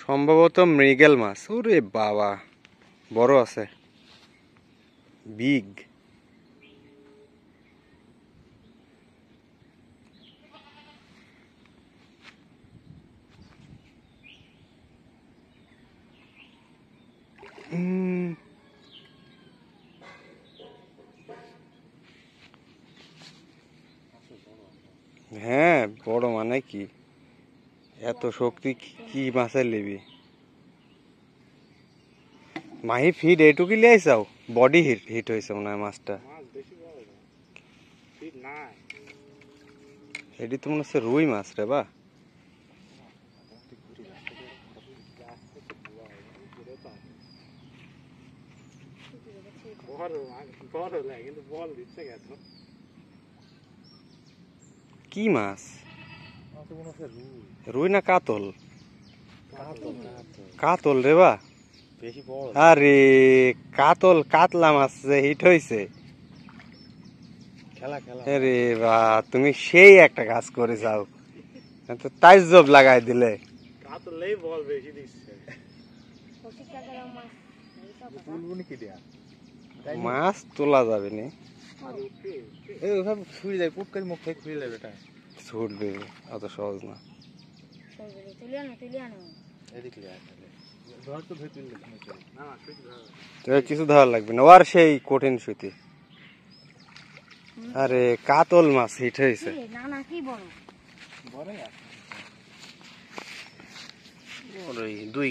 সম্ভবত মৃগেল মাছ। ওরে বাবা, বড় আছে, বিগ। হ্যাঁ বড়, মানে কি এত শক্তি কি মাছের লিবি? মাহি ফিড এইটুকু লিয়ে আইসাও, বডি হিট হিট হয়েছে মনে হয় মাছটা। এটি তো মনে হচ্ছে রুই মাছ রে বা। কি মাছ? রুই না কাতল? কাতল রে বা। আরে কাতল, কাতলা মাছ যে হিট হয়েছে। আরে বা, তুমি সেই একটা কাজ করে যাও, তাইজব লাগাই দিলে। মাছ তোলা যাবে না, ছুটবে, অত সহজ না। কিছু ধরা লাগবে না, আর সেই কঠিন সুতি। আরে কাতল মাছ হিট হয়েছে। দুই